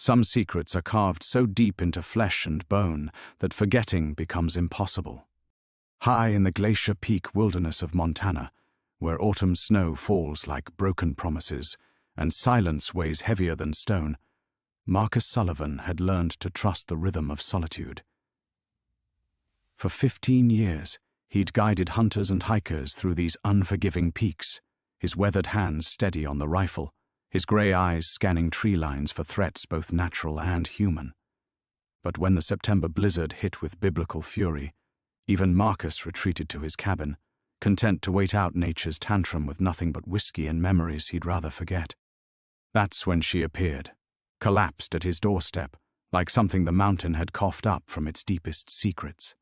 Some secrets are carved so deep into flesh and bone that forgetting becomes impossible. High in the Glacier Peak wilderness of Montana, where autumn snow falls like broken promises and silence weighs heavier than stone, Marcus Sullivan had learned to trust the rhythm of solitude. For 15 years, he'd guided hunters and hikers through these unforgiving peaks, his weathered hands steady on the rifle, his grey eyes scanning tree lines for threats both natural and human. But when the September blizzard hit with biblical fury, even Marcus retreated to his cabin, content to wait out nature's tantrum with nothing but whiskey and memories he'd rather forget. That's when she appeared, collapsed at his doorstep, like something the mountain had coughed up from its deepest secrets.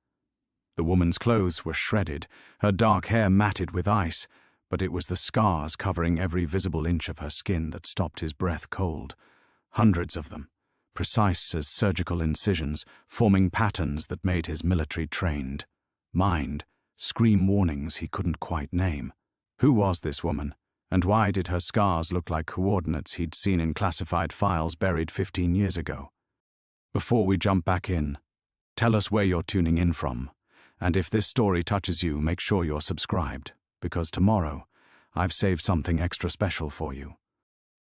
The woman's clothes were shredded, her dark hair matted with ice, but it was the scars covering every visible inch of her skin that stopped his breath cold. Hundreds of them, precise as surgical incisions, forming patterns that made his military-trained mind scream warnings he couldn't quite name. Who was this woman, and why did her scars look like coordinates he'd seen in classified files buried 15 years ago? Before we jump back in, tell us where you're tuning in from, and if this story touches you, make sure you're subscribed, because tomorrow I've saved something extra special for you.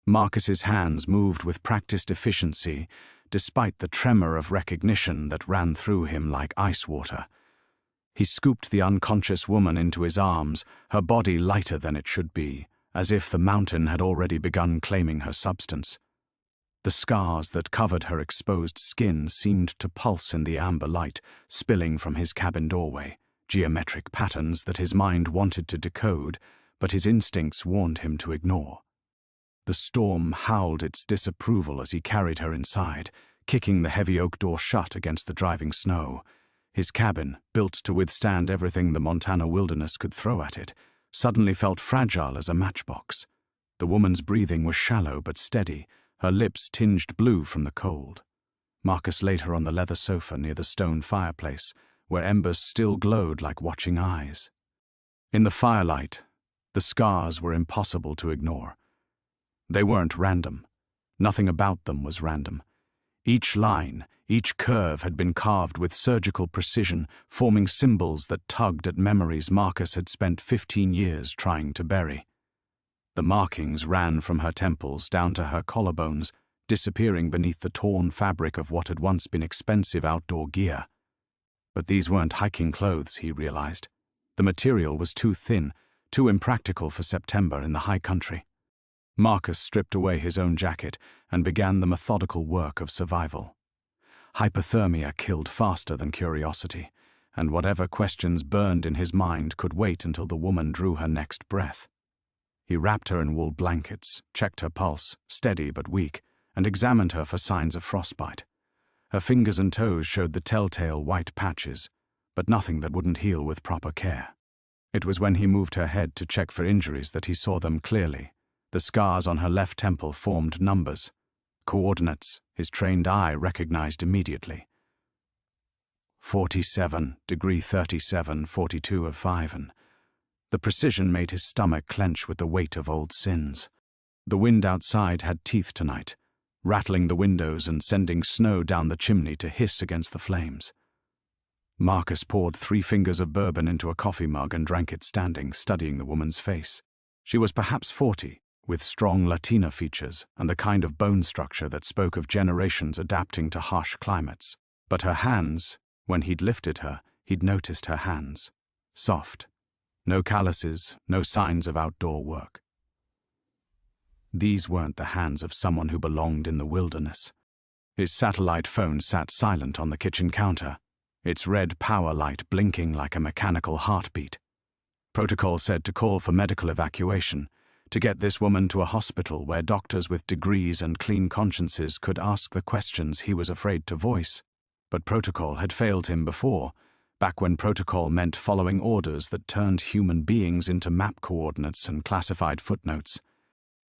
Marcus's hands moved with practiced efficiency, despite the tremor of recognition that ran through him like ice water. He scooped the unconscious woman into his arms, her body lighter than it should be, as if the mountain had already begun claiming her substance. The scars that covered her exposed skin seemed to pulse in the amber light, spilling from his cabin doorway, geometric patterns that his mind wanted to decode, but his instincts warned him to ignore. The storm howled its disapproval as he carried her inside, kicking the heavy oak door shut against the driving snow. His cabin, built to withstand everything the Montana wilderness could throw at it, suddenly felt fragile as a matchbox. The woman's breathing was shallow but steady, her lips tinged blue from the cold. Marcus laid her on the leather sofa near the stone fireplace, where embers still glowed like watching eyes. In the firelight, the scars were impossible to ignore. They weren't random. Nothing about them was random. Each line, each curve had been carved with surgical precision, forming symbols that tugged at memories Marcus had spent 15 years trying to bury. The markings ran from her temples down to her collarbones, disappearing beneath the torn fabric of what had once been expensive outdoor gear. But these weren't hiking clothes, he realized. The material was too thin, too impractical for September in the high country. Marcus stripped away his own jacket and began the methodical work of survival. Hypothermia killed faster than curiosity, and whatever questions burned in his mind could wait until the woman drew her next breath. He wrapped her in wool blankets, checked her pulse, steady but weak, and examined her for signs of frostbite. Her fingers and toes showed the telltale white patches, but nothing that wouldn't heal with proper care. It was when he moved her head to check for injuries that he saw them clearly. The scars on her left temple formed numbers, coordinates his trained eye recognized immediately. 47, degree 37, 42 of 5, and the precision made his stomach clench with the weight of old sins. The wind outside had teeth tonight, rattling the windows and sending snow down the chimney to hiss against the flames. Marcus poured 3 fingers of bourbon into a coffee mug and drank it standing, studying the woman's face. She was perhaps 40, with strong Latina features and the kind of bone structure that spoke of generations adapting to harsh climates. But her hands, when he'd lifted her, he'd noticed her hands. Soft. No calluses, no signs of outdoor work. These weren't the hands of someone who belonged in the wilderness. His satellite phone sat silent on the kitchen counter, its red power light blinking like a mechanical heartbeat. Protocol said to call for medical evacuation, to get this woman to a hospital where doctors with degrees and clean consciences could ask the questions he was afraid to voice. But protocol had failed him before, back when protocol meant following orders that turned human beings into map coordinates and classified footnotes.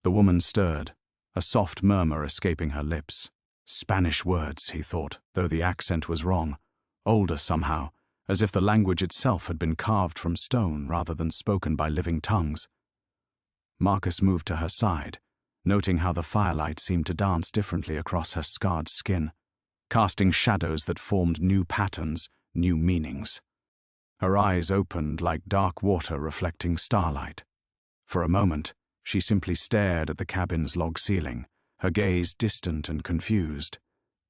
The woman stirred, a soft murmur escaping her lips. Spanish words, he thought, though the accent was wrong, older somehow, as if the language itself had been carved from stone rather than spoken by living tongues. Marcus moved to her side, noting how the firelight seemed to dance differently across her scarred skin, casting shadows that formed new patterns, new meanings. Her eyes opened like dark water reflecting starlight. For a moment, she simply stared at the cabin's log ceiling, her gaze distant and confused.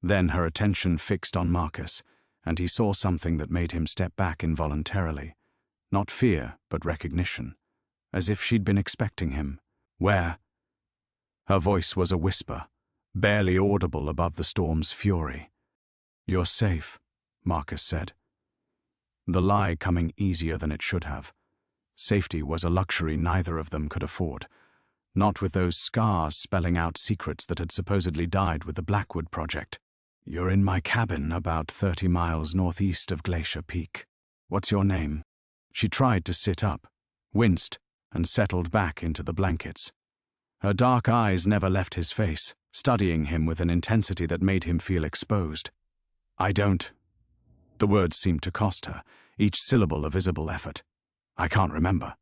Then her attention fixed on Marcus, and he saw something that made him step back involuntarily. Not fear, but recognition, as if she'd been expecting him. Where? Her voice was a whisper, barely audible above the storm's fury. "You're safe," Marcus said. The lie coming easier than it should have. Safety was a luxury neither of them could afford, not with those scars spelling out secrets that had supposedly died with the Blackwood Project. "You're in my cabin about 30 miles northeast of Glacier Peak. What's your name?" She tried to sit up, winced, and settled back into the blankets. Her dark eyes never left his face, studying him with an intensity that made him feel exposed. "I don't." The words seemed to cost her, each syllable a visible effort. "I can't remember."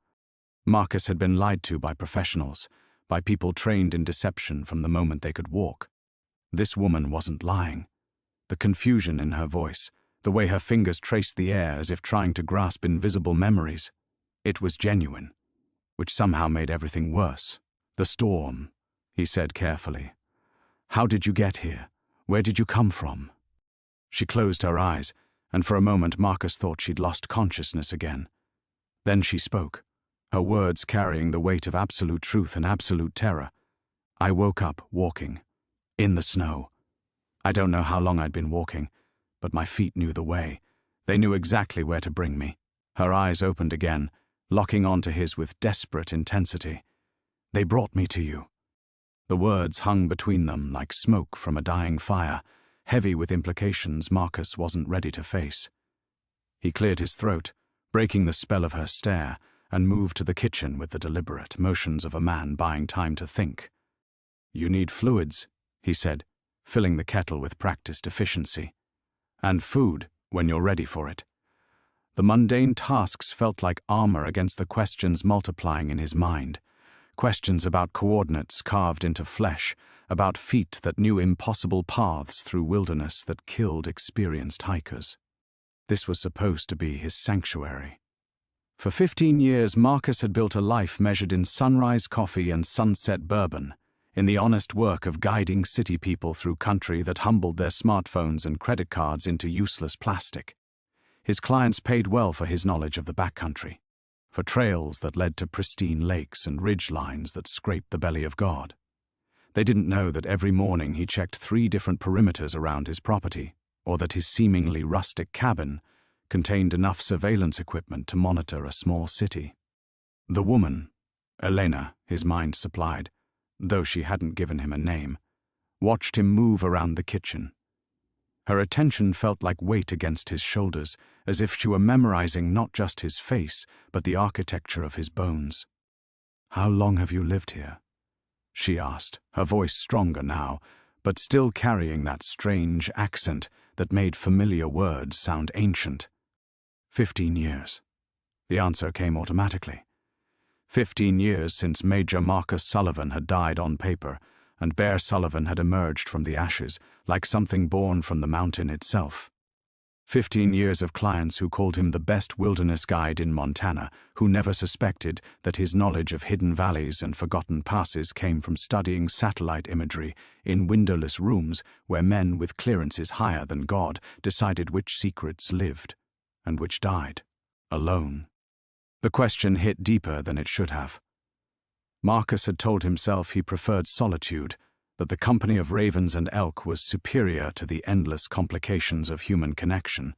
Marcus had been lied to by professionals, by people trained in deception from the moment they could walk. This woman wasn't lying. The confusion in her voice, the way her fingers traced the air as if trying to grasp invisible memories, it was genuine, which somehow made everything worse. "The storm," he said carefully. "How did you get here? Where did you come from?" She closed her eyes, and for a moment Marcus thought she'd lost consciousness again. Then she spoke, her words carrying the weight of absolute truth and absolute terror. "I woke up walking. In the snow. I don't know how long I'd been walking, but my feet knew the way. They knew exactly where to bring me." Her eyes opened again, locking onto his with desperate intensity. "They brought me to you." The words hung between them like smoke from a dying fire, heavy with implications Marcus wasn't ready to face. He cleared his throat, breaking the spell of her stare, and moved to the kitchen with the deliberate motions of a man buying time to think. "You need fluids," he said, filling the kettle with practiced efficiency. "And food, when you're ready for it." The mundane tasks felt like armor against the questions multiplying in his mind. Questions about coordinates carved into flesh, about feet that knew impossible paths through wilderness that killed experienced hikers. This was supposed to be his sanctuary. For 15 years, Marcus had built a life measured in sunrise coffee and sunset bourbon, in the honest work of guiding city people through country that humbled their smartphones and credit cards into useless plastic. His clients paid well for his knowledge of the backcountry, for trails that led to pristine lakes and ridge lines that scraped the belly of God. They didn't know that every morning he checked 3 different perimeters around his property, or that his seemingly rustic cabin contained enough surveillance equipment to monitor a small city. The woman, Elena, his mind supplied, though she hadn't given him a name, watched him move around the kitchen. Her attention felt like weight against his shoulders, as if she were memorizing not just his face, but the architecture of his bones. "How long have you lived here?" she asked, her voice stronger now, but still carrying that strange accent that made familiar words sound ancient. 15 years. The answer came automatically. 15 years since Major Marcus Sullivan had died on paper, and Bear Sullivan had emerged from the ashes, like something born from the mountain itself. 15 years of clients who called him the best wilderness guide in Montana, who never suspected that his knowledge of hidden valleys and forgotten passes came from studying satellite imagery in windowless rooms where men with clearances higher than God decided which secrets lived and which died, alone. The question hit deeper than it should have. Marcus had told himself he preferred solitude, that the company of ravens and elk was superior to the endless complications of human connection.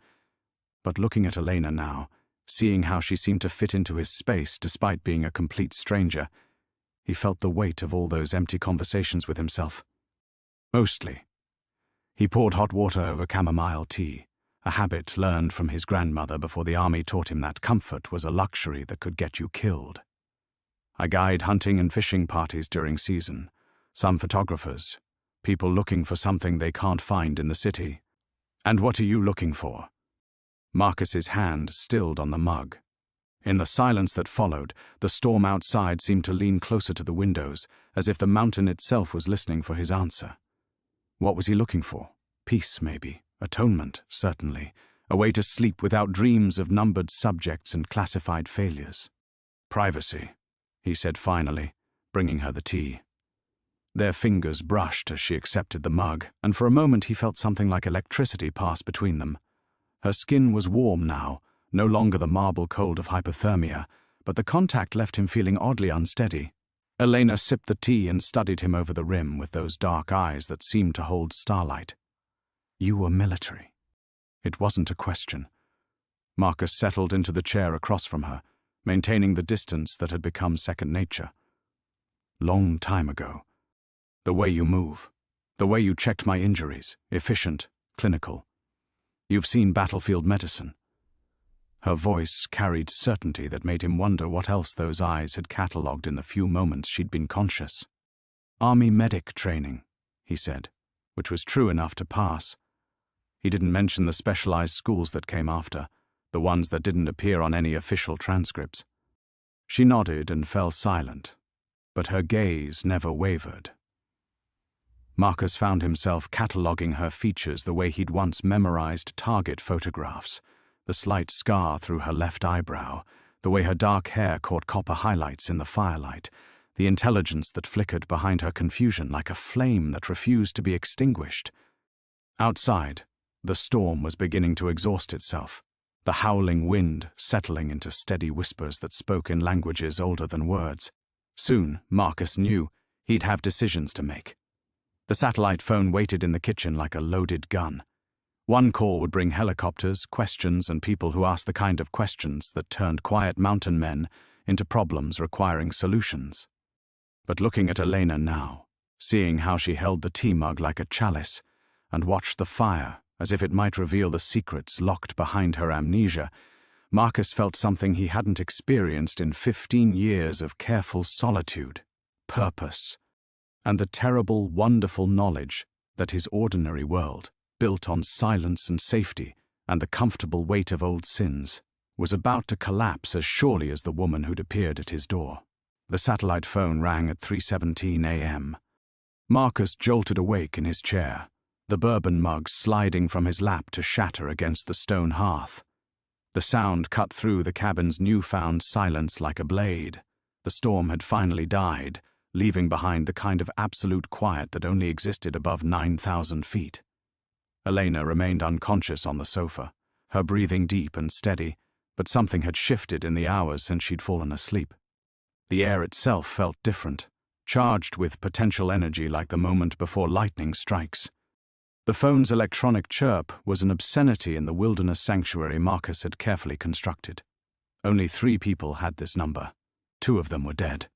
But looking at Elena now, seeing how she seemed to fit into his space despite being a complete stranger, he felt the weight of all those empty conversations with himself. Mostly. He poured hot water over chamomile tea, a habit learned from his grandmother before the army taught him that comfort was a luxury that could get you killed. I guide hunting and fishing parties during season, some photographers, people looking for something they can't find in the city. And what are you looking for? Marcus's hand stilled on the mug. In the silence that followed, the storm outside seemed to lean closer to the windows, as if the mountain itself was listening for his answer. What was he looking for? Peace, maybe. Atonement, certainly. A way to sleep without dreams of numbered subjects and classified failures. Privacy, he said finally, bringing her the tea. Their fingers brushed as she accepted the mug, and for a moment he felt something like electricity pass between them. Her skin was warm now, no longer the marble cold of hypothermia, but the contact left him feeling oddly unsteady. Elena sipped the tea and studied him over the rim with those dark eyes that seemed to hold starlight. You were military. It wasn't a question. Marcus settled into the chair across from her, maintaining the distance that had become second nature. Long time ago. The way you move. The way you checked my injuries. Efficient. Clinical. You've seen battlefield medicine. Her voice carried certainty that made him wonder what else those eyes had catalogued in the few moments she'd been conscious. Army medic training, he said, which was true enough to pass. He didn't mention the specialized schools that came after, the ones that didn't appear on any official transcripts. She nodded and fell silent, but her gaze never wavered. Marcus found himself cataloguing her features the way he'd once memorized target photographs, the slight scar through her left eyebrow, the way her dark hair caught copper highlights in the firelight, the intelligence that flickered behind her confusion like a flame that refused to be extinguished. Outside, the storm was beginning to exhaust itself, the howling wind settling into steady whispers that spoke in languages older than words. Soon, Marcus knew, he'd have decisions to make. The satellite phone waited in the kitchen like a loaded gun. One call would bring helicopters, questions, and people who asked the kind of questions that turned quiet mountain men into problems requiring solutions. But looking at Elena now, seeing how she held the tea mug like a chalice, and watched the fire as if it might reveal the secrets locked behind her amnesia, Marcus felt something he hadn't experienced in 15 years of careful solitude, purpose, and the terrible, wonderful knowledge that his ordinary world, built on silence and safety and the comfortable weight of old sins, was about to collapse as surely as the woman who'd appeared at his door. The satellite phone rang at 3:17 a.m. Marcus jolted awake in his chair, the bourbon mug sliding from his lap to shatter against the stone hearth. The sound cut through the cabin's newfound silence like a blade. The storm had finally died, leaving behind the kind of absolute quiet that only existed above 9,000 feet. Elena remained unconscious on the sofa, her breathing deep and steady, but something had shifted in the hours since she'd fallen asleep. The air itself felt different, charged with potential energy like the moment before lightning strikes. The phone's electronic chirp was an obscenity in the wilderness sanctuary Marcus had carefully constructed. Only 3 people had this number. 2 of them were dead.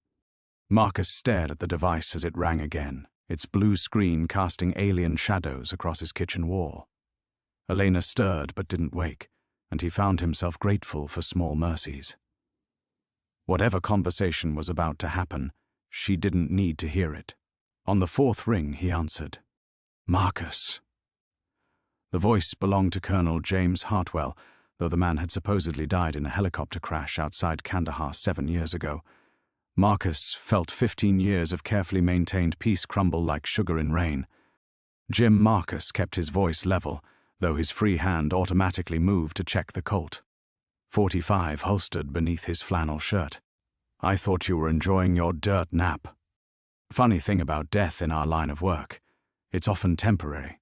Marcus stared at the device as it rang again, its blue screen casting alien shadows across his kitchen wall. Elena stirred but didn't wake, and he found himself grateful for small mercies. Whatever conversation was about to happen, she didn't need to hear it. On the 4th ring, he answered. Marcus. The voice belonged to Colonel James Hartwell, though the man had supposedly died in a helicopter crash outside Kandahar 7 years ago. Marcus felt 15 years of carefully maintained peace crumble like sugar in rain. Jim Marcus kept his voice level, though his free hand automatically moved to check the Colt. 45 holstered beneath his flannel shirt. I thought you were enjoying your dirt nap. Funny thing about death in our line of work. It's often temporary.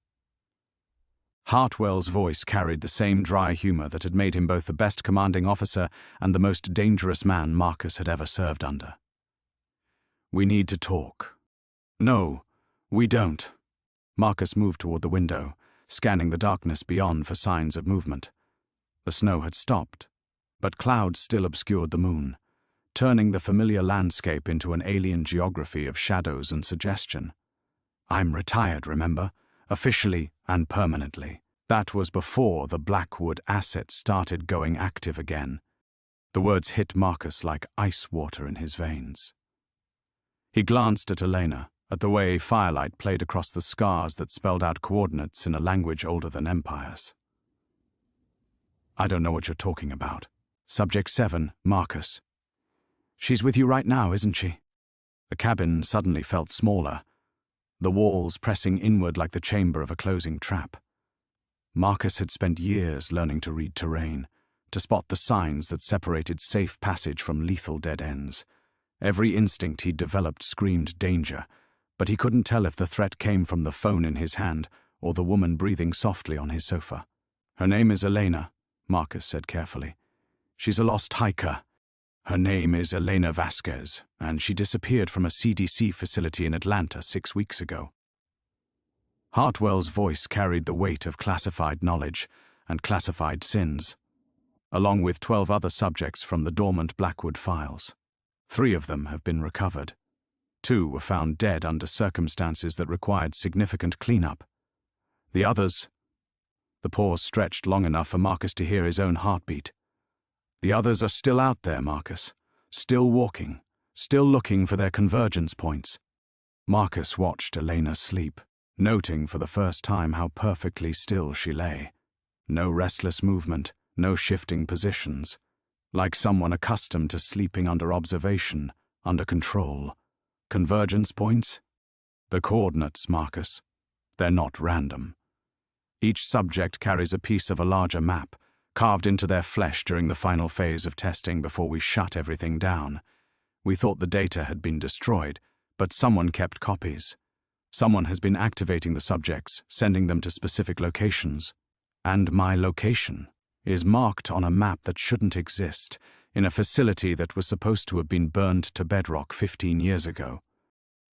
Hartwell's voice carried the same dry humor that had made him both the best commanding officer and the most dangerous man Marcus had ever served under. We need to talk. No, we don't. Marcus moved toward the window, scanning the darkness beyond for signs of movement. The snow had stopped, but clouds still obscured the moon, turning the familiar landscape into an alien geography of shadows and suggestion. I'm retired, remember? Officially and permanently. That was before the Blackwood assets started going active again. The words hit Marcus like ice water in his veins. He glanced at Elena, at the way firelight played across the scars that spelled out coordinates in a language older than empires. I don't know what you're talking about, Subject 7, Marcus. She's with you right now, isn't she? The cabin suddenly felt smaller, the walls pressing inward like the chamber of a closing trap. Marcus had spent years learning to read terrain, to spot the signs that separated safe passage from lethal dead ends. Every instinct he'd developed screamed danger, but he couldn't tell if the threat came from the phone in his hand or the woman breathing softly on his sofa. Her name is Elena, Marcus said carefully. She's a lost hiker. Her name is Elena Vasquez, and she disappeared from a CDC facility in Atlanta 6 weeks ago. Hartwell's voice carried the weight of classified knowledge and classified sins, along with 12 other subjects from the dormant Blackwood files. 3 of them have been recovered. 2 were found dead under circumstances that required significant cleanup. The others— The pause stretched long enough for Marcus to hear his own heartbeat. The others are still out there, Marcus. Still walking. Still looking for their convergence points. Marcus watched Elena sleep, noting for the first time how perfectly still she lay. No restless movement, no shifting positions. Like someone accustomed to sleeping under observation, under control. Convergence points? The coordinates, Marcus. They're not random. Each subject carries a piece of a larger map, carved into their flesh during the final phase of testing before we shut everything down. We thought the data had been destroyed, but someone kept copies. Someone has been activating the subjects, sending them to specific locations. And my location is marked on a map that shouldn't exist, in a facility that was supposed to have been burned to bedrock 15 years ago.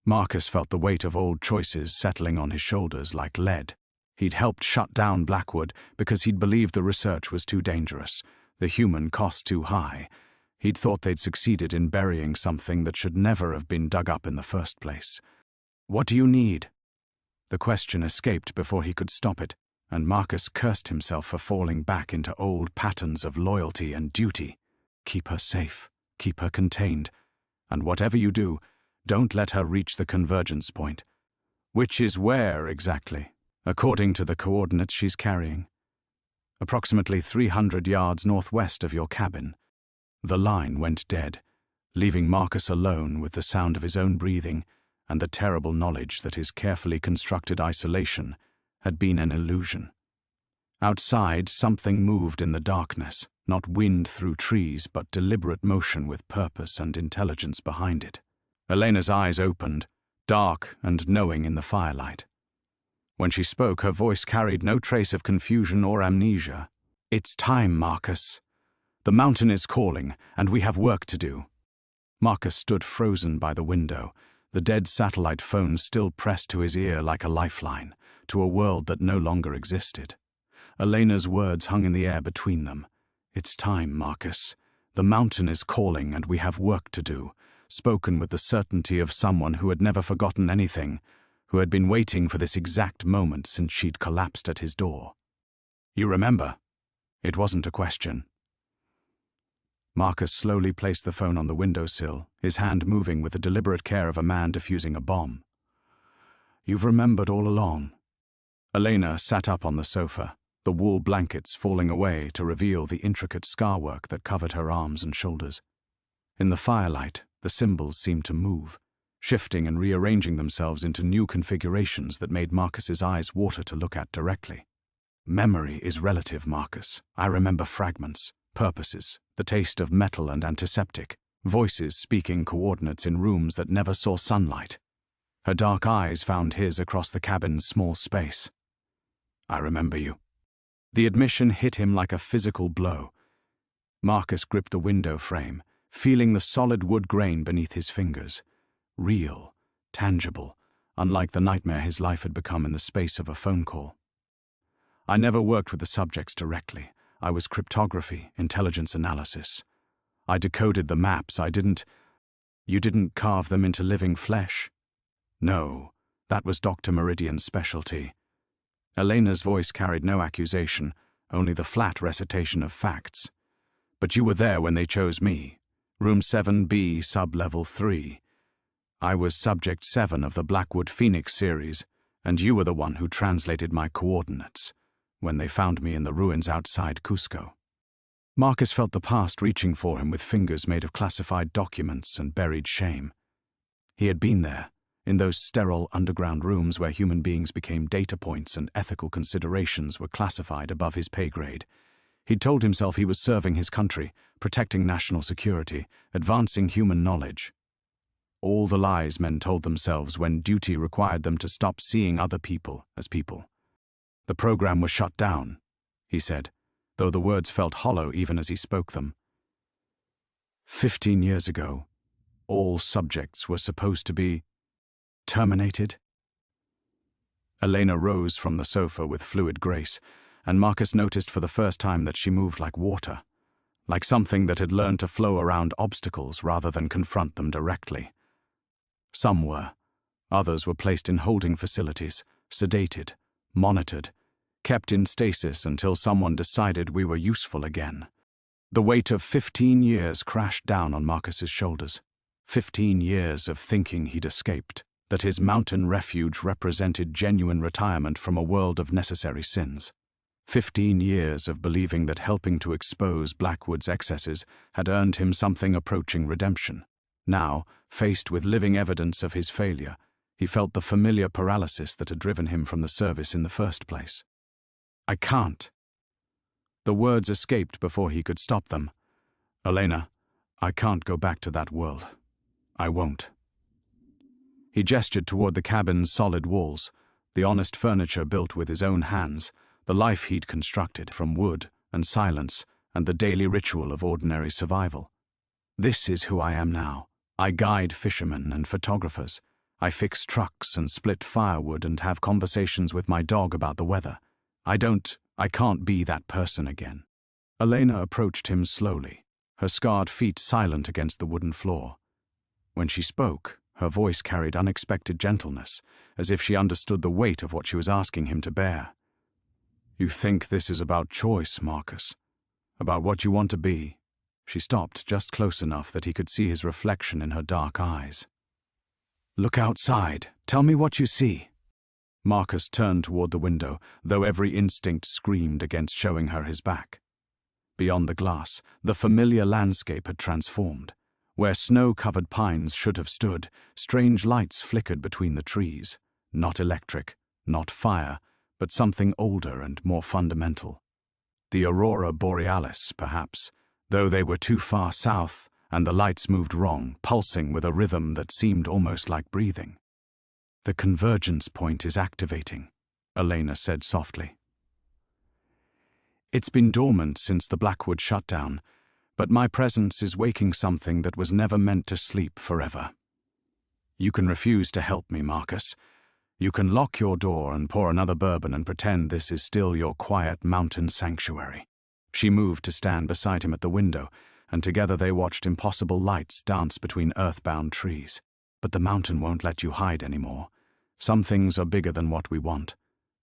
Marcus felt the weight of old choices settling on his shoulders like lead. He'd helped shut down Blackwood because he'd believed the research was too dangerous, the human cost too high. He'd thought they'd succeeded in burying something that should never have been dug up in the first place. What do you need? The question escaped before he could stop it, and Marcus cursed himself for falling back into old patterns of loyalty and duty. Keep her safe, keep her contained, and whatever you do, don't let her reach the convergence point. Which is where, exactly? According to the coordinates she's carrying. Approximately 300 yards northwest of your cabin. The line went dead, leaving Marcus alone with the sound of his own breathing and the terrible knowledge that his carefully constructed isolation had been an illusion. Outside, something moved in the darkness, not wind through trees, but deliberate motion with purpose and intelligence behind it. Elena's eyes opened, dark and knowing in the firelight. When she spoke, her voice carried no trace of confusion or amnesia. It's time, Marcus. The mountain is calling, and we have work to do. Marcus stood frozen by the window, the dead satellite phone still pressed to his ear like a lifeline, to a world that no longer existed. Elena's words hung in the air between them. It's time, Marcus. The mountain is calling, and we have work to do, spoken with the certainty of someone who had never forgotten anything, who had been waiting for this exact moment since she'd collapsed at his door. You remember? It wasn't a question. Marcus slowly placed the phone on the windowsill, his hand moving with the deliberate care of a man defusing a bomb. You've remembered all along. Elena sat up on the sofa, the wool blankets falling away to reveal the intricate scarwork that covered her arms and shoulders. In the firelight, the symbols seemed to move, shifting and rearranging themselves into new configurations that made Marcus's eyes water to look at directly. Memory is relative, Marcus. I remember fragments, purposes, the taste of metal and antiseptic, voices speaking coordinates in rooms that never saw sunlight. Her dark eyes found his across the cabin's small space. I remember you. The admission hit him like a physical blow. Marcus gripped the window frame, feeling the solid wood grain beneath his fingers. Real, tangible, unlike the nightmare his life had become in the space of a phone call. I never worked with the subjects directly. I was cryptography, intelligence analysis. I decoded the maps. You didn't carve them into living flesh? No, that was Dr. Meridian's specialty. Elena's voice carried no accusation, only the flat recitation of facts. But you were there when they chose me. Room 7B, sub-level 3. I was Subject 7 of the Blackwood Phoenix series, and you were the one who translated my coordinates when they found me in the ruins outside Cusco. Marcus felt the past reaching for him with fingers made of classified documents and buried shame. He had been there, in those sterile underground rooms where human beings became data points and ethical considerations were classified above his pay grade. He'd told himself he was serving his country, protecting national security, advancing human knowledge. All the lies men told themselves when duty required them to stop seeing other people as people. The program was shut down, he said, though the words felt hollow even as he spoke them. 15 years ago, all subjects were supposed to be terminated. Elena rose from the sofa with fluid grace, and Marcus noticed for the first time that she moved like water, like something that had learned to flow around obstacles rather than confront them directly. Some were. Others were placed in holding facilities, sedated, monitored, kept in stasis until someone decided we were useful again. The weight of 15 years crashed down on Marcus's shoulders. 15 years of thinking he'd escaped, that his mountain refuge represented genuine retirement from a world of necessary sins. 15 years of believing that helping to expose Blackwood's excesses had earned him something approaching redemption. Now, faced with living evidence of his failure, he felt the familiar paralysis that had driven him from the service in the first place. I can't. The words escaped before he could stop them. Elena, I can't go back to that world. I won't. He gestured toward the cabin's solid walls, the honest furniture built with his own hands, the life he'd constructed from wood and silence and the daily ritual of ordinary survival. This is who I am now. I guide fishermen and photographers. I fix trucks and split firewood and have conversations with my dog about the weather. I can't be that person again. Elena approached him slowly, her scarred feet silent against the wooden floor. When she spoke, her voice carried unexpected gentleness, as if she understood the weight of what she was asking him to bear. You think this is about choice, Marcus? About what you want to be? She stopped just close enough that he could see his reflection in her dark eyes. Look outside. Tell me what you see. Marcus turned toward the window, though every instinct screamed against showing her his back. Beyond the glass, the familiar landscape had transformed. Where snow-covered pines should have stood, strange lights flickered between the trees. Not electric, not fire, but something older and more fundamental. The aurora borealis, perhaps, though they were too far south and the lights moved wrong, pulsing with a rhythm that seemed almost like breathing. The convergence point is activating, Elena said softly. It's been dormant since the Blackwood shutdown, but my presence is waking something that was never meant to sleep forever. You can refuse to help me, Marcus. You can lock your door and pour another bourbon and pretend this is still your quiet mountain sanctuary. She moved to stand beside him at the window, and together they watched impossible lights dance between earthbound trees. But the mountain won't let you hide anymore. Some things are bigger than what we want.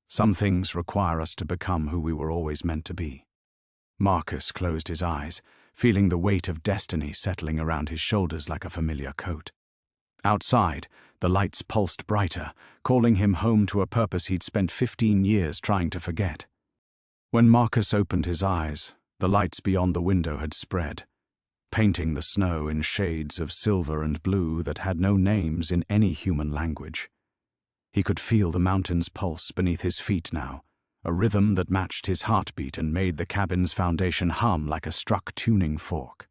Some things require us to become who we were always meant to be. Marcus closed his eyes, feeling the weight of destiny settling around his shoulders like a familiar coat. Outside, the lights pulsed brighter, calling him home to a purpose he'd spent 15 years trying to forget. When Marcus opened his eyes, the lights beyond the window had spread, painting the snow in shades of silver and blue that had no names in any human language. He could feel the mountain's pulse beneath his feet now, a rhythm that matched his heartbeat and made the cabin's foundation hum like a struck tuning fork.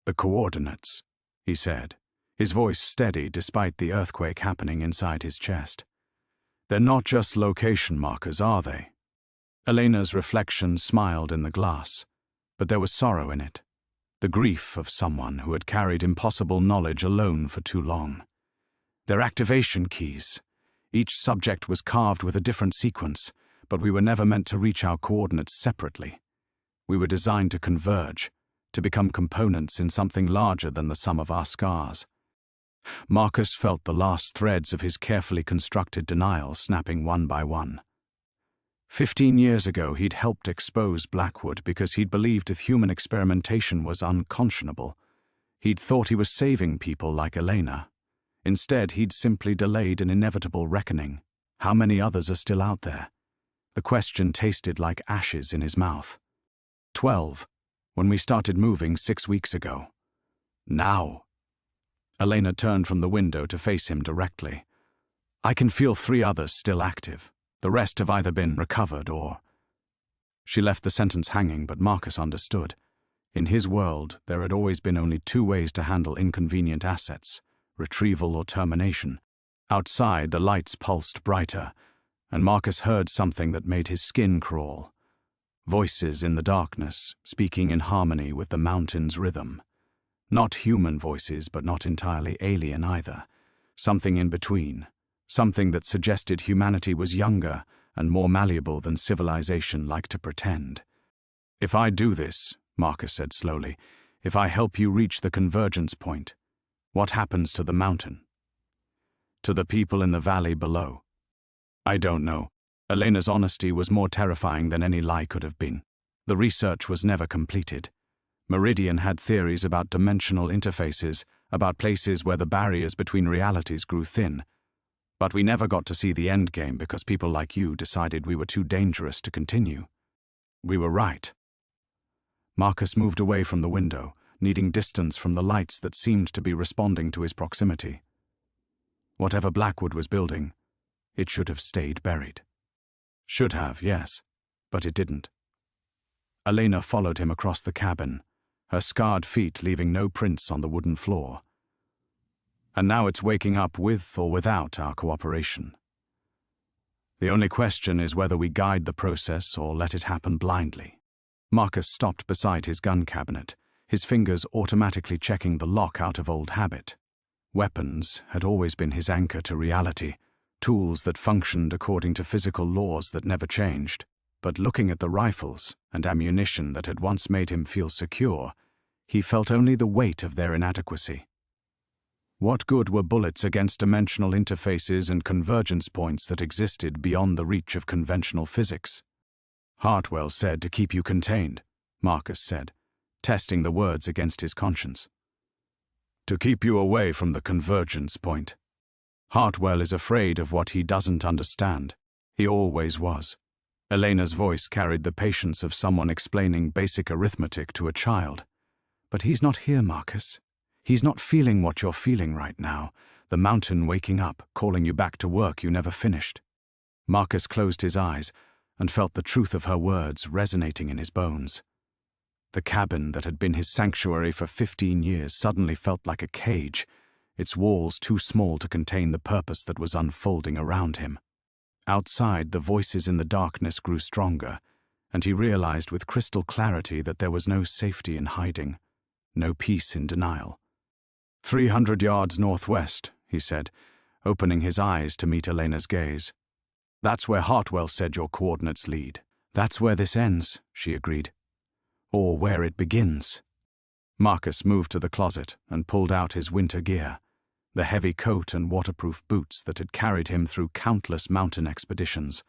The coordinates, he said, his voice steady despite the earthquake happening inside his chest. They're not just location markers, are they? Elena's reflection smiled in the glass, but there was sorrow in it, the grief of someone who had carried impossible knowledge alone for too long. They're activation keys. Each subject was carved with a different sequence, but we were never meant to reach our coordinates separately. We were designed to converge, to become components in something larger than the sum of our scars. Marcus felt the last threads of his carefully constructed denial snapping one by one. 15 years ago, he'd helped expose Blackwood because he'd believed that human experimentation was unconscionable. He'd thought he was saving people like Elena. Instead, he'd simply delayed an inevitable reckoning. How many others are still out there? The question tasted like ashes in his mouth. 12. when we started moving 6 weeks ago. Now. Elena turned from the window to face him directly. I can feel 3 others still active. The rest have either been recovered or... She left the sentence hanging, but Marcus understood. In his world, there had always been only 2 ways to handle inconvenient assets, retrieval or termination. Outside, the lights pulsed brighter, and Marcus heard something that made his skin crawl. Voices in the darkness, speaking in harmony with the mountain's rhythm. Not human voices, but not entirely alien either. Something in between. Something that suggested humanity was younger and more malleable than civilization liked to pretend. If I do this, Marcus said slowly, if I help you reach the convergence point, what happens to the mountain? To the people in the valley below? I don't know. Elena's honesty was more terrifying than any lie could have been. The research was never completed. Meridian had theories about dimensional interfaces, about places where the barriers between realities grew thin. But we never got to see the end game because people like you decided we were too dangerous to continue. We were right. Marcus moved away from the window, needing distance from the lights that seemed to be responding to his proximity. Whatever Blackwood was building, it should have stayed buried. Should have, yes, but it didn't. Elena followed him across the cabin, her scarred feet leaving no prints on the wooden floor. And now it's waking up with or without our cooperation. The only question is whether we guide the process or let it happen blindly. Marcus stopped beside his gun cabinet, his fingers automatically checking the lock out of old habit. Weapons had always been his anchor to reality, tools that functioned according to physical laws that never changed. But looking at the rifles and ammunition that had once made him feel secure, he felt only the weight of their inadequacy. What good were bullets against dimensional interfaces and convergence points that existed beyond the reach of conventional physics? Hartwell said to keep you contained, Marcus said, testing the words against his conscience. To keep you away from the convergence point. Hartwell is afraid of what he doesn't understand. He always was. Elena's voice carried the patience of someone explaining basic arithmetic to a child. But he's not here, Marcus. He's not feeling what you're feeling right now, the mountain waking up, calling you back to work you never finished. Marcus closed his eyes and felt the truth of her words resonating in his bones. The cabin that had been his sanctuary for 15 years suddenly felt like a cage, its walls too small to contain the purpose that was unfolding around him. Outside, the voices in the darkness grew stronger, and he realized with crystal clarity that there was no safety in hiding, no peace in denial. 300 yards northwest, he said, opening his eyes to meet Elena's gaze. That's where Hartwell said your coordinates lead. That's where this ends, she agreed. Or where it begins. Marcus moved to the closet and pulled out his winter gear, the heavy coat and waterproof boots that had carried him through countless mountain expeditions.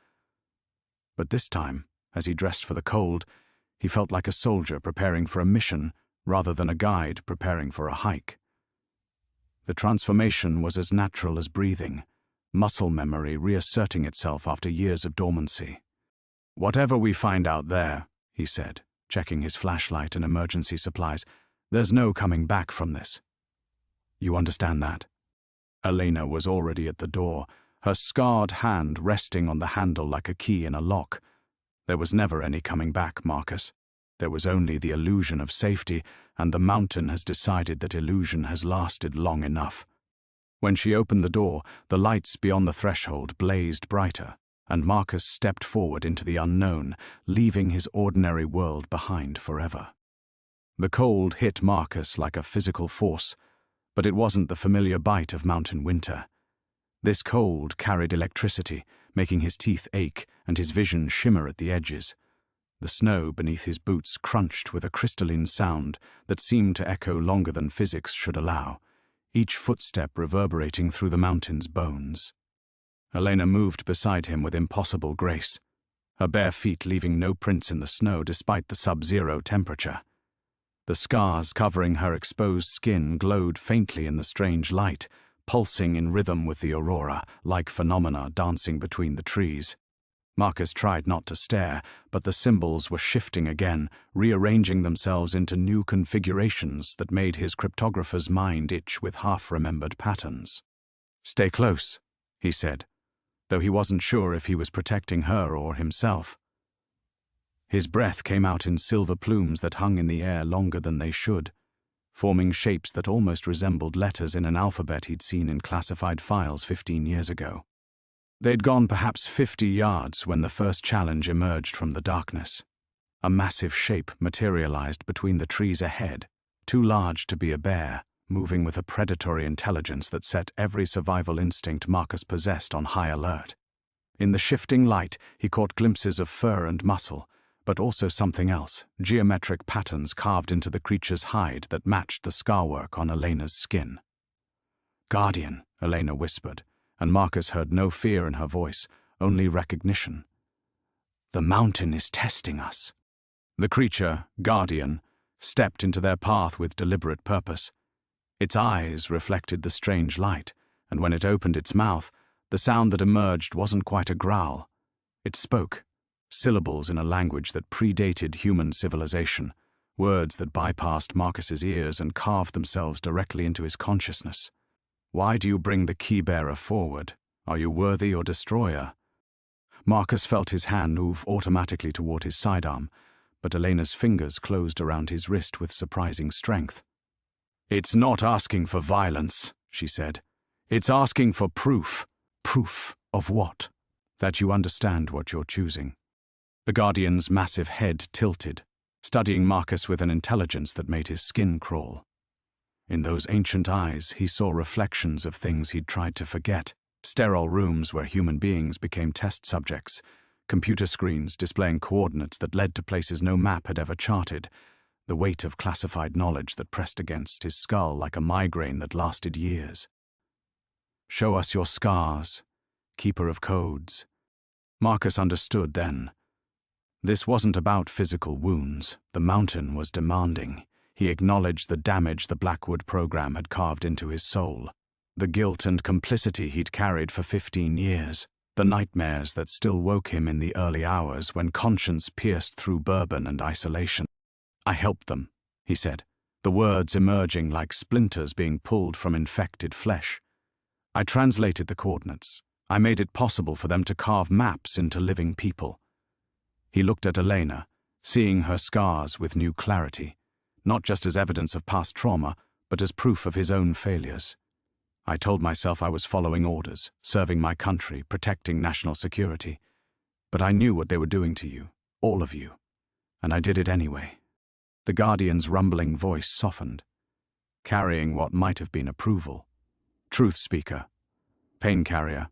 But this time, as he dressed for the cold, he felt like a soldier preparing for a mission rather than a guide preparing for a hike. The transformation was as natural as breathing, muscle memory reasserting itself after years of dormancy. Whatever we find out there, he said, checking his flashlight and emergency supplies, there's no coming back from this. You understand that? Elena was already at the door, her scarred hand resting on the handle like a key in a lock. There was never any coming back, Marcus. There was only the illusion of safety, and the mountain has decided that illusion has lasted long enough. When she opened the door, the lights beyond the threshold blazed brighter, and Marcus stepped forward into the unknown, leaving his ordinary world behind forever. The cold hit Marcus like a physical force, but it wasn't the familiar bite of mountain winter. This cold carried electricity, making his teeth ache and his vision shimmer at the edges. The snow beneath his boots crunched with a crystalline sound that seemed to echo longer than physics should allow, each footstep reverberating through the mountain's bones. Elena moved beside him with impossible grace, her bare feet leaving no prints in the snow despite the sub-zero temperature. The scars covering her exposed skin glowed faintly in the strange light, pulsing in rhythm with the aurora, like phenomena dancing between the trees. Marcus tried not to stare, but the symbols were shifting again, rearranging themselves into new configurations that made his cryptographer's mind itch with half-remembered patterns. "Stay close," he said, though he wasn't sure if he was protecting her or himself. His breath came out in silver plumes that hung in the air longer than they should, forming shapes that almost resembled letters in an alphabet he'd seen in classified files 15 years ago. They'd gone perhaps 50 yards when the first challenge emerged from the darkness. A massive shape materialized between the trees ahead, too large to be a bear, moving with a predatory intelligence that set every survival instinct Marcus possessed on high alert. In the shifting light, he caught glimpses of fur and muscle, but also something else, geometric patterns carved into the creature's hide that matched the scarwork on Elena's skin. "Guardian," Elena whispered, and Marcus heard no fear in her voice, only recognition. "The mountain is testing us." The creature, Guardian, stepped into their path with deliberate purpose. Its eyes reflected the strange light, and when it opened its mouth, the sound that emerged wasn't quite a growl. It spoke, syllables in a language that predated human civilization, words that bypassed Marcus's ears and carved themselves directly into his consciousness. "Why do you bring the key-bearer forward? Are you worthy or destroyer?" Marcus felt his hand move automatically toward his sidearm, but Elena's fingers closed around his wrist with surprising strength. "It's not asking for violence," she said. "It's asking for proof." "Proof of what?" "That you understand what you're choosing." The Guardian's massive head tilted, studying Marcus with an intelligence that made his skin crawl. In those ancient eyes, he saw reflections of things he'd tried to forget. Sterile rooms where human beings became test subjects, computer screens displaying coordinates that led to places no map had ever charted, the weight of classified knowledge that pressed against his skull like a migraine that lasted years. "Show us your scars, keeper of codes." Marcus understood then. This wasn't about physical wounds. The mountain was demanding. He acknowledged the damage the Blackwood program had carved into his soul, the guilt and complicity he'd carried for 15 years, the nightmares that still woke him in the early hours when conscience pierced through bourbon and isolation. "I helped them," he said, the words emerging like splinters being pulled from infected flesh. "I translated the coordinates. I made it possible for them to carve maps into living people." He looked at Elena, seeing her scars with new clarity, not just as evidence of past trauma, but as proof of his own failures. "I told myself I was following orders, serving my country, protecting national security. But I knew what they were doing to you, all of you, and I did it anyway." The Guardian's rumbling voice softened, carrying what might have been approval. "Truth speaker, pain carrier.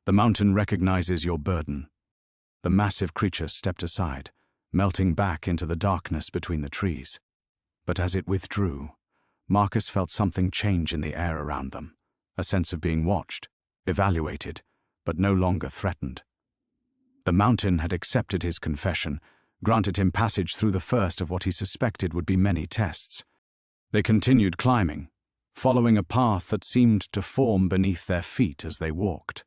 The mountain recognizes your burden." The massive creature stepped aside, melting back into the darkness between the trees. But as it withdrew, Marcus felt something change in the air around them, a sense of being watched, evaluated, but no longer threatened. The mountain had accepted his confession, granted him passage through the first of what he suspected would be many tests. They continued climbing, following a path that seemed to form beneath their feet as they walked.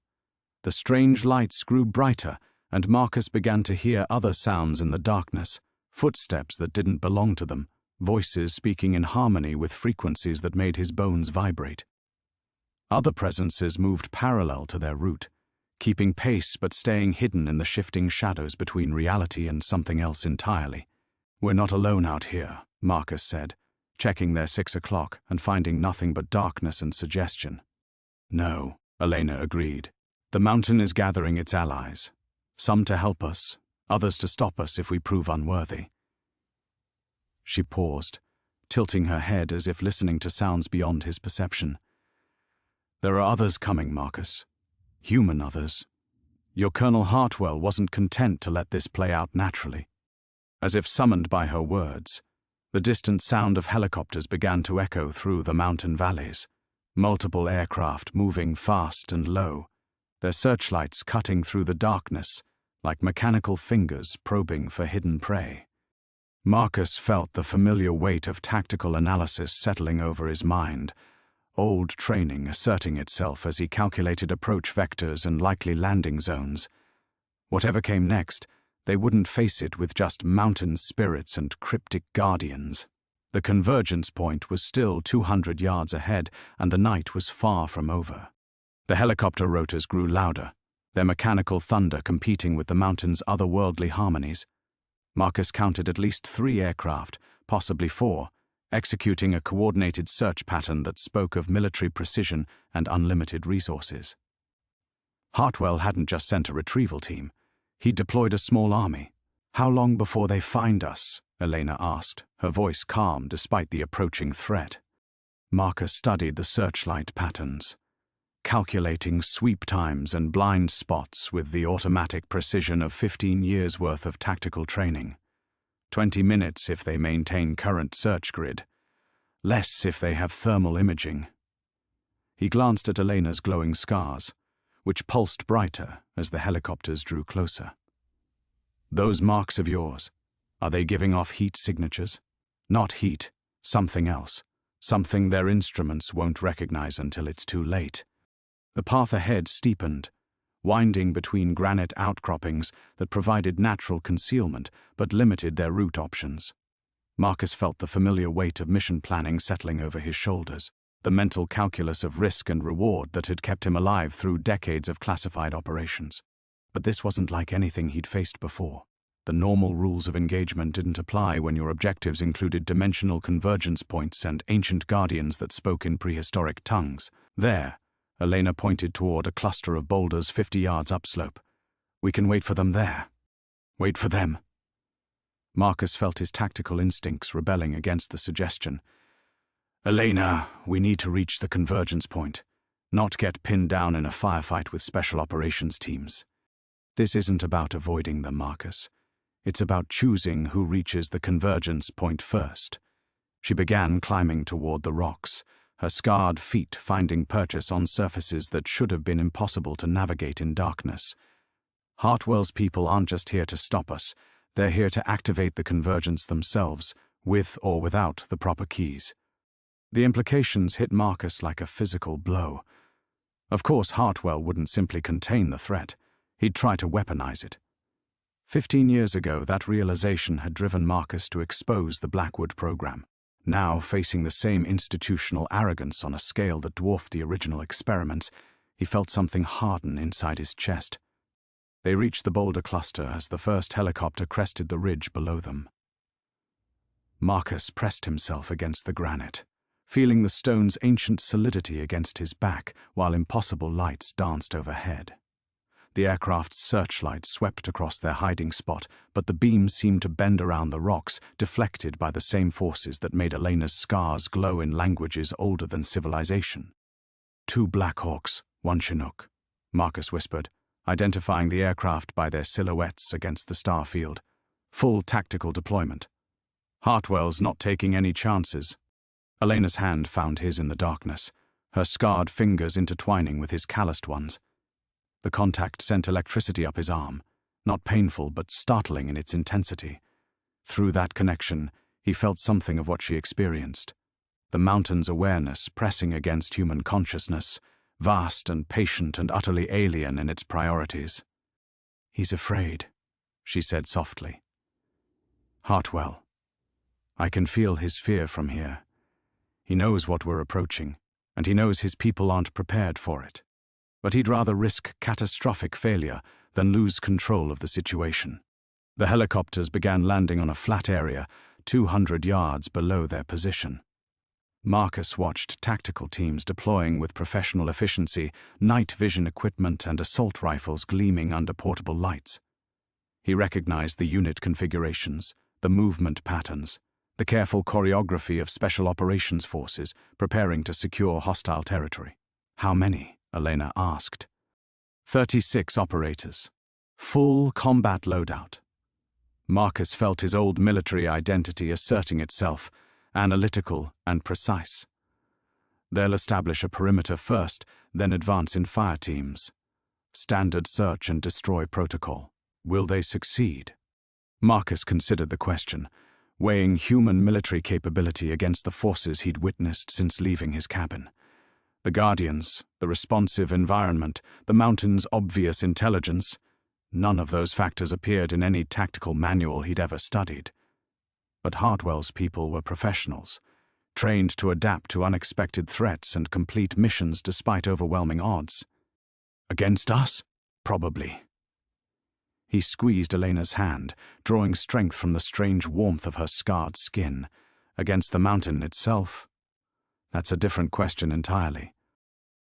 The strange lights grew brighter, and Marcus began to hear other sounds in the darkness, footsteps that didn't belong to them, voices speaking in harmony with frequencies that made his bones vibrate. Other presences moved parallel to their route, keeping pace but staying hidden in the shifting shadows between reality and something else entirely. "We're not alone out here," Marcus said, checking their 6 o'clock and finding nothing but darkness and suggestion. "No," Elena agreed. "The mountain is gathering its allies. Some to help us, others to stop us if we prove unworthy." She paused, tilting her head as if listening to sounds beyond his perception. "There are others coming, Marcus. Human others. Your Colonel Hartwell wasn't content to let this play out naturally." As if summoned by her words, the distant sound of helicopters began to echo through the mountain valleys, multiple aircraft moving fast and low, their searchlights cutting through the darkness like mechanical fingers probing for hidden prey. Marcus felt the familiar weight of tactical analysis settling over his mind, old training asserting itself as he calculated approach vectors and likely landing zones. Whatever came next, they wouldn't face it with just mountain spirits and cryptic guardians. The convergence point was still 200 yards ahead, and the night was far from over. The helicopter rotors grew louder, their mechanical thunder competing with the mountain's otherworldly harmonies. Marcus counted at least 3 aircraft, possibly 4, executing a coordinated search pattern that spoke of military precision and unlimited resources. Hartwell hadn't just sent a retrieval team. He'd deployed a small army. "How long before they find us?" Elena asked, her voice calm despite the approaching threat. Marcus studied the searchlight patterns, calculating sweep times and blind spots with the automatic precision of 15 years' worth of tactical training. 20 minutes if they maintain current search grid, less if they have thermal imaging. He glanced at Elena's glowing scars, which pulsed brighter as the helicopters drew closer. "Those marks of yours, are they giving off heat signatures?" "Not heat, something else, something their instruments won't recognize until it's too late." The path ahead steepened, winding between granite outcroppings that provided natural concealment but limited their route options. Marcus felt the familiar weight of mission planning settling over his shoulders, the mental calculus of risk and reward that had kept him alive through decades of classified operations. But this wasn't like anything he'd faced before. The normal rules of engagement didn't apply when your objectives included dimensional convergence points and ancient guardians that spoke in prehistoric tongues. There, Elena pointed toward a cluster of boulders 50 yards upslope. "We can wait for them there." "Wait for them." Marcus felt his tactical instincts rebelling against the suggestion. "Elena, we need to reach the convergence point, not get pinned down in a firefight with special operations teams." "This isn't about avoiding them, Marcus. It's about choosing who reaches the convergence point first." She began climbing toward the rocks, her scarred feet finding purchase on surfaces that should have been impossible to navigate in darkness. "Hartwell's people aren't just here to stop us. They're here to activate the convergence themselves, with or without the proper keys." The implications hit Marcus like a physical blow. Of course, Hartwell wouldn't simply contain the threat. He'd try to weaponize it. 15 years ago, that realization had driven Marcus to expose the Blackwood program. Now, facing the same institutional arrogance on a scale that dwarfed the original experiments, he felt something harden inside his chest. They reached the boulder cluster as the first helicopter crested the ridge below them. Marcus pressed himself against the granite, feeling the stone's ancient solidity against his back while impossible lights danced overhead. The aircraft's searchlight swept across their hiding spot, but the beams seemed to bend around the rocks, deflected by the same forces that made Elena's scars glow in languages older than civilization. "2 Blackhawks, 1 Chinook," Marcus whispered, identifying the aircraft by their silhouettes against the star field. "Full tactical deployment. Hartwell's not taking any chances." Elena's hand found his in the darkness, her scarred fingers intertwining with his calloused ones. The contact sent electricity up his arm, not painful but startling in its intensity. Through that connection, he felt something of what she experienced. The mountain's awareness pressing against human consciousness, vast and patient and utterly alien in its priorities. "He's afraid," she said softly. "Hartwell. I can feel his fear from here. He knows what we're approaching, and he knows his people aren't prepared for it. But he'd rather risk catastrophic failure than lose control of the situation." The helicopters began landing on a flat area 200 yards below their position. Marcus watched tactical teams deploying with professional efficiency, night vision equipment and assault rifles gleaming under portable lights. He recognized the unit configurations, the movement patterns, the careful choreography of special operations forces preparing to secure hostile territory. "How many?" Elena asked. 36 operators. Full combat loadout. Marcus felt his old military identity asserting itself, analytical and precise. They'll establish a perimeter first, then advance in fire teams. Standard search and destroy protocol. Will they succeed? Marcus considered the question, weighing human military capability against the forces he'd witnessed since leaving his cabin. The Guardians, the responsive environment, the mountain's obvious intelligence. None of those factors appeared in any tactical manual he'd ever studied. But Hartwell's people were professionals, trained to adapt to unexpected threats and complete missions despite overwhelming odds. Against us? Probably. He squeezed Elena's hand, drawing strength from the strange warmth of her scarred skin. Against the mountain itself? That's a different question entirely.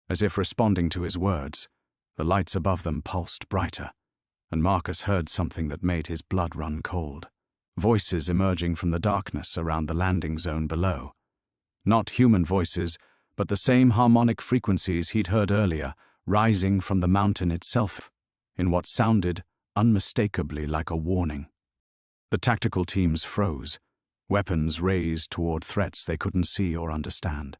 As if responding to his words, the lights above them pulsed brighter, and Marcus heard something that made his blood run cold. Voices emerging from the darkness around the landing zone below. Not human voices, but the same harmonic frequencies he'd heard earlier, rising from the mountain itself, in what sounded unmistakably like a warning. The tactical teams froze, weapons raised toward threats they couldn't see or understand.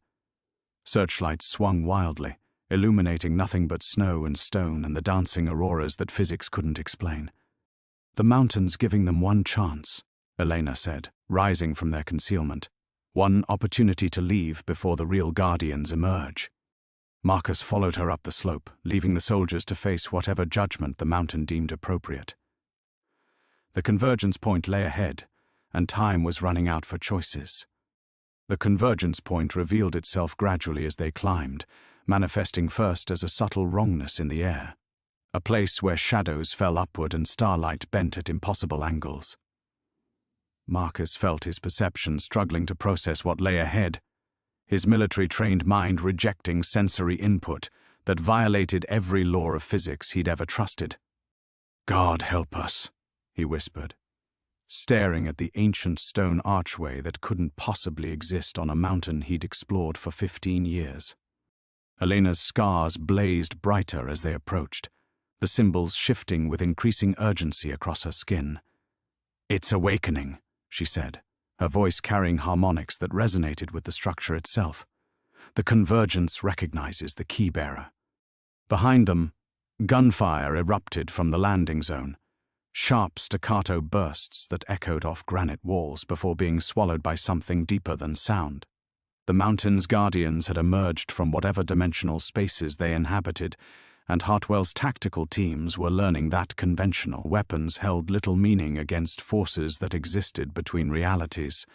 Searchlights swung wildly, illuminating nothing but snow and stone and the dancing auroras that physics couldn't explain. The mountain's giving them one chance, Elena said, rising from their concealment. One opportunity to leave before the real guardians emerge. Marcus followed her up the slope, leaving the soldiers to face whatever judgment the mountain deemed appropriate. The convergence point lay ahead, and time was running out for choices. The convergence point revealed itself gradually as they climbed, manifesting first as a subtle wrongness in the air, a place where shadows fell upward and starlight bent at impossible angles. Marcus felt his perception struggling to process what lay ahead, his military-trained mind rejecting sensory input that violated every law of physics he'd ever trusted. "God help us," he whispered, staring at the ancient stone archway that couldn't possibly exist on a mountain he'd explored for 15 years. Elena's scars blazed brighter as they approached, the symbols shifting with increasing urgency across her skin. "It's awakening," she said, her voice carrying harmonics that resonated with the structure itself. "The convergence recognizes the key-bearer." Behind them, gunfire erupted from the landing zone, sharp staccato bursts that echoed off granite walls before being swallowed by something deeper than sound. The mountain's guardians had emerged from whatever dimensional spaces they inhabited, and Hartwell's tactical teams were learning that conventional weapons held little meaning against forces that existed between realities.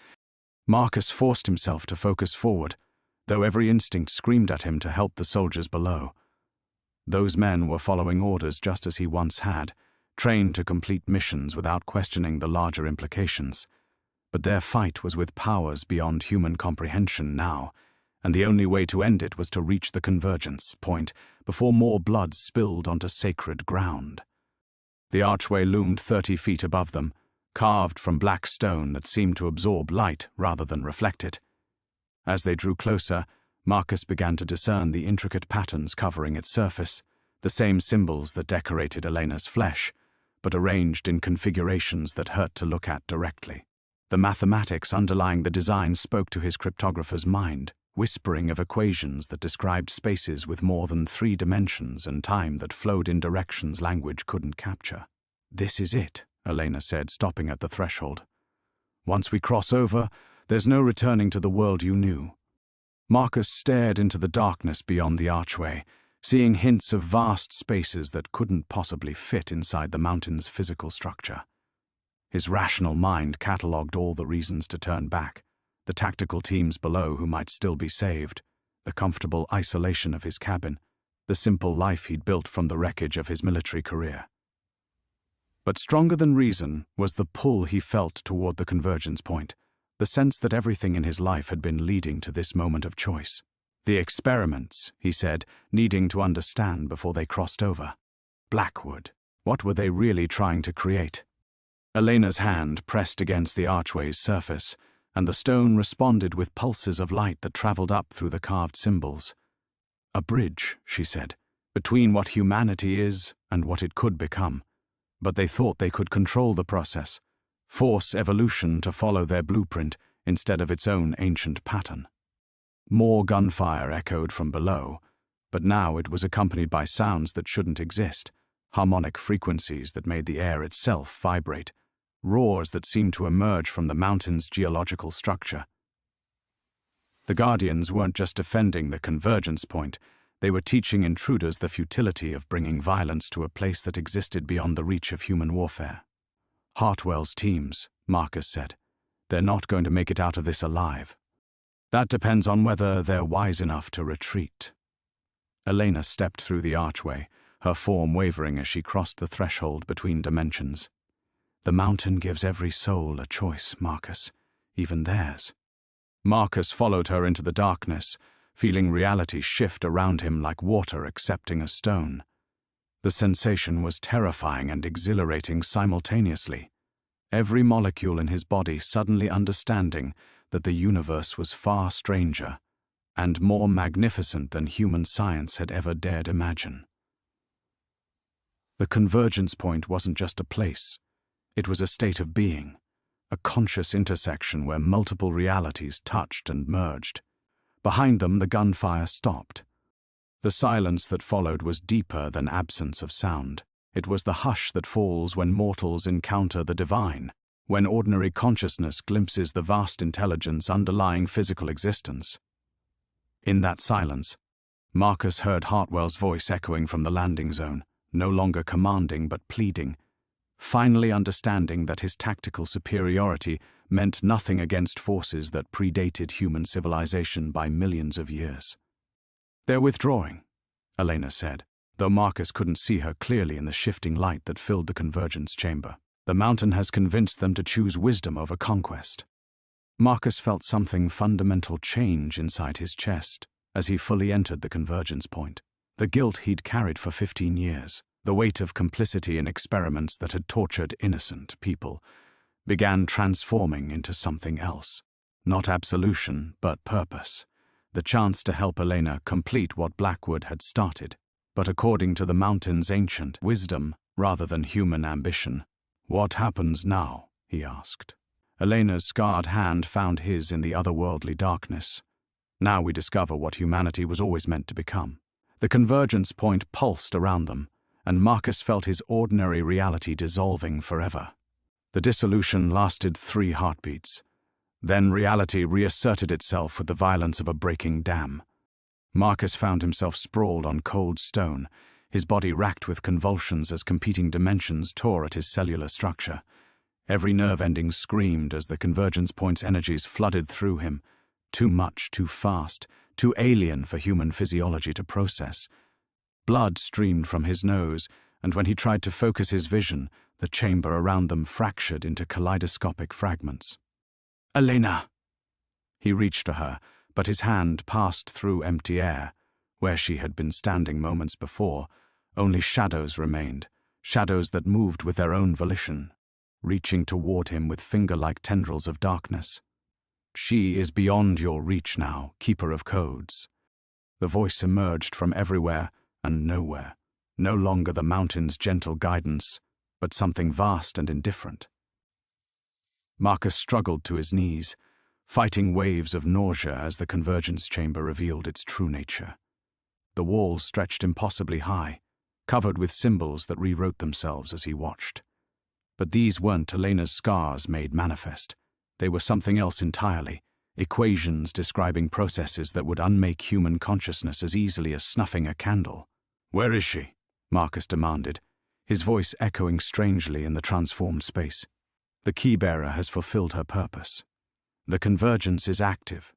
Marcus forced himself to focus forward, though every instinct screamed at him to help the soldiers below. Those men were following orders just as he once had, trained to complete missions without questioning the larger implications. But their fight was with powers beyond human comprehension now, and the only way to end it was to reach the convergence point before more blood spilled onto sacred ground. The archway loomed 30 feet above them, carved from black stone that seemed to absorb light rather than reflect it. As they drew closer, Marcus began to discern the intricate patterns covering its surface, the same symbols that decorated Elena's flesh, but arranged in configurations that hurt to look at directly. The mathematics underlying the design spoke to his cryptographer's mind, whispering of equations that described spaces with more than 3 dimensions and time that flowed in directions language couldn't capture. "This is it," Elena said, stopping at the threshold. "Once we cross over, there's no returning to the world you knew." Marcus stared into the darkness beyond the archway, seeing hints of vast spaces that couldn't possibly fit inside the mountain's physical structure. His rational mind catalogued all the reasons to turn back, the tactical teams below who might still be saved, the comfortable isolation of his cabin, the simple life he'd built from the wreckage of his military career. But stronger than reason was the pull he felt toward the convergence point, the sense that everything in his life had been leading to this moment of choice. The experiments, he said, needing to understand before they crossed over. Blackwood. What were they really trying to create? Elena's hand pressed against the archway's surface, and the stone responded with pulses of light that traveled up through the carved symbols. "A bridge," she said, "between what humanity is and what it could become." But they thought they could control the process, force evolution to follow their blueprint instead of its own ancient pattern. More gunfire echoed from below, but now it was accompanied by sounds that shouldn't exist, harmonic frequencies that made the air itself vibrate, roars that seemed to emerge from the mountain's geological structure. The Guardians weren't just defending the convergence point, They were teaching intruders the futility of bringing violence to a place that existed beyond the reach of human warfare. "Hartwell's teams," Marcus said. "They're not going to make it out of this alive. That depends on whether they're wise enough to retreat." Elena stepped through the archway, her form wavering as she crossed the threshold between dimensions. "The mountain gives every soul a choice, Marcus, even theirs." Marcus followed her into the darkness, feeling reality shift around him like water accepting a stone. The sensation was terrifying and exhilarating simultaneously, every molecule in his body suddenly understanding that the universe was far stranger and more magnificent than human science had ever dared imagine. The convergence point wasn't just a place. It was a state of being, a conscious intersection where multiple realities touched and merged. Behind them, the gunfire stopped. The silence that followed was deeper than absence of sound. It was the hush that falls when mortals encounter the divine, when ordinary consciousness glimpses the vast intelligence underlying physical existence. In that silence, Marcus heard Hartwell's voice echoing from the landing zone, no longer commanding but pleading, finally understanding that his tactical superiority meant nothing against forces that predated human civilization by millions of years. "They're withdrawing," Elena said, though Marcus couldn't see her clearly in the shifting light that filled the convergence chamber. "The mountain has convinced them to choose wisdom over conquest." Marcus felt something fundamental change inside his chest as he fully entered the convergence point. The guilt he'd carried for 15 years, the weight of complicity in experiments that had tortured innocent people, began transforming into something else. Not absolution, but purpose. The chance to help Elena complete what Blackwood had started, but according to the mountain's ancient wisdom rather than human ambition. "What happens now?" he asked. Elena's scarred hand found his in the otherworldly darkness. "Now we discover what humanity was always meant to become." The convergence point pulsed around them, and Marcus felt his ordinary reality dissolving forever. The dissolution lasted 3 heartbeats. Then reality reasserted itself with the violence of a breaking dam. Marcus found himself sprawled on cold stone, his body racked with convulsions as competing dimensions tore at his cellular structure. Every nerve ending screamed as the convergence point's energies flooded through him. Too much, too fast, too alien for human physiology to process. Blood streamed from his nose, and when he tried to focus his vision, the chamber around them fractured into kaleidoscopic fragments. "Elena!" He reached for her, but his hand passed through empty air. Where she had been standing moments before, only shadows remained, shadows that moved with their own volition, reaching toward him with finger-like tendrils of darkness. "She is beyond your reach now, keeper of codes." The voice emerged from everywhere and nowhere, no longer the mountain's gentle guidance, but something vast and indifferent. Marcus struggled to his knees, fighting waves of nausea as the convergence chamber revealed its true nature. The walls stretched impossibly high, covered with symbols that rewrote themselves as he watched. But these weren't Elena's scars made manifest. They were something else entirely, equations describing processes that would unmake human consciousness as easily as snuffing a candle. "Where is she?" Marcus demanded, his voice echoing strangely in the transformed space. "The keybearer has fulfilled her purpose. The convergence is active.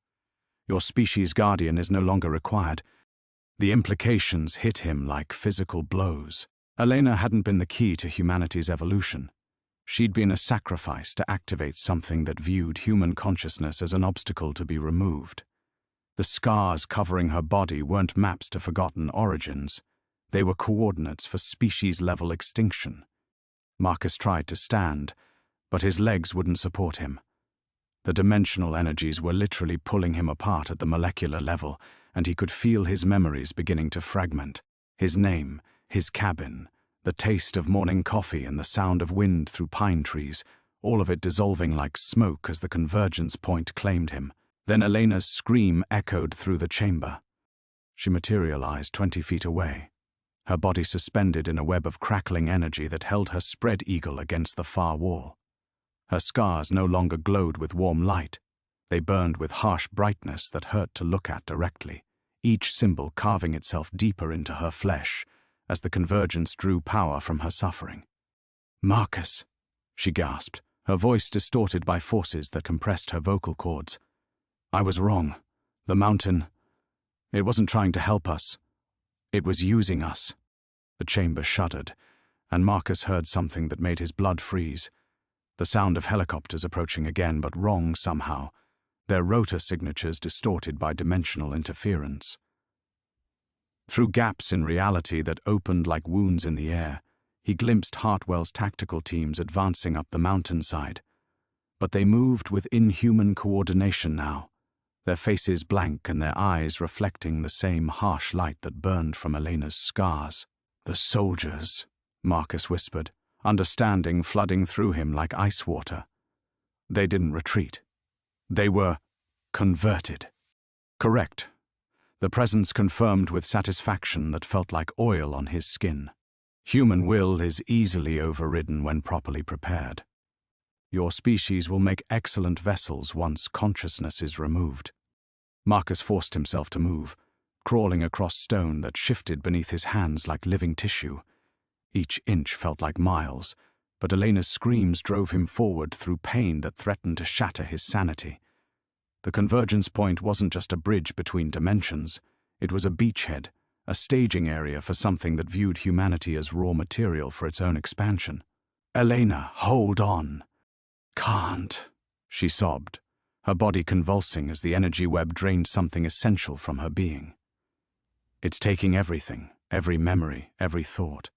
Your species' guardian is no longer required." The implications hit him like physical blows. Elena hadn't been the key to humanity's evolution. She'd been a sacrifice to activate something that viewed human consciousness as an obstacle to be removed. The scars covering her body weren't maps to forgotten origins. They were coordinates for species-level extinction. Marcus tried to stand, but his legs wouldn't support him. The dimensional energies were literally pulling him apart at the molecular level, and he could feel his memories beginning to fragment. His name, his cabin, the taste of morning coffee and the sound of wind through pine trees, all of it dissolving like smoke as the convergence point claimed him. Then Elena's scream echoed through the chamber. She materialized 20 feet away, her body suspended in a web of crackling energy that held her spread eagle against the far wall. Her scars no longer glowed with warm light. They burned with harsh brightness that hurt to look at directly, each symbol carving itself deeper into her flesh as the convergence drew power from her suffering. "Marcus," she gasped, her voice distorted by forces that compressed her vocal cords. "I was wrong. The mountain, it wasn't trying to help us. It was using us." The chamber shuddered, and Marcus heard something that made his blood freeze. The sound of helicopters approaching again, but wrong somehow, their rotor signatures distorted by dimensional interference. Through gaps in reality that opened like wounds in the air, he glimpsed Hartwell's tactical teams advancing up the mountainside. But they moved with inhuman coordination now, their faces blank and their eyes reflecting the same harsh light that burned from Elena's scars. "The soldiers," Marcus whispered, understanding flooding through him like ice water. They didn't retreat. They were converted. Correct. The presence confirmed with satisfaction that felt like oil on his skin. Human will is easily overridden when properly prepared. Your species will make excellent vessels once consciousness is removed. Marcus forced himself to move, crawling across stone that shifted beneath his hands like living tissue. Each inch felt like miles, but Elena's screams drove him forward through pain that threatened to shatter his sanity. The convergence point wasn't just a bridge between dimensions, it was a beachhead, a staging area for something that viewed humanity as raw material for its own expansion. "Elena, hold on." "Can't," she sobbed, her body convulsing as the energy web drained something essential from her being. "It's taking everything, every memory, every thought.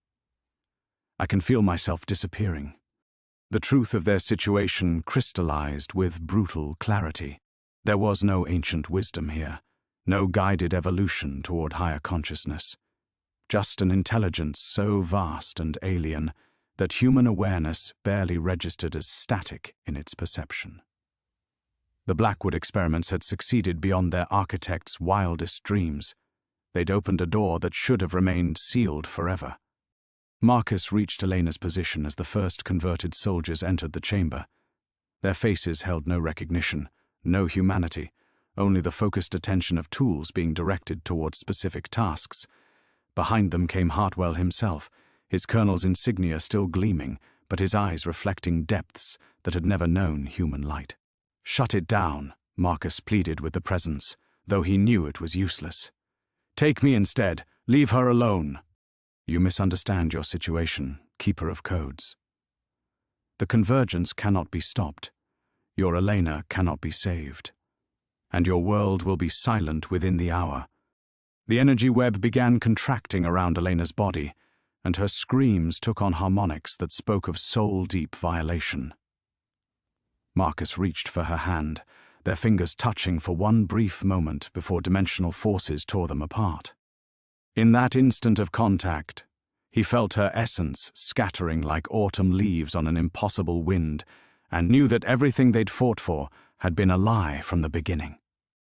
I can feel myself disappearing." The truth of their situation crystallized with brutal clarity. There was no ancient wisdom here, no guided evolution toward higher consciousness. Just an intelligence so vast and alien that human awareness barely registered as static in its perception. The Blackwood experiments had succeeded beyond their architect's wildest dreams. They'd opened a door that should have remained sealed forever. Marcus reached Elena's position as the first converted soldiers entered the chamber. Their faces held no recognition, no humanity, only the focused attention of tools being directed towards specific tasks. Behind them came Hartwell himself, his colonel's insignia still gleaming, but his eyes reflecting depths that had never known human light. "Shut it down," Marcus pleaded with the presence, though he knew it was useless. "Take me instead. Leave her alone." "You misunderstand your situation, keeper of codes. The convergence cannot be stopped. Your Elena cannot be saved. And your world will be silent within the hour." The energy web began contracting around Elena's body, and her screams took on harmonics that spoke of soul-deep violation. Marcus reached for her hand, their fingers touching for one brief moment before dimensional forces tore them apart. In that instant of contact, he felt her essence scattering like autumn leaves on an impossible wind, and knew that everything they'd fought for had been a lie from the beginning.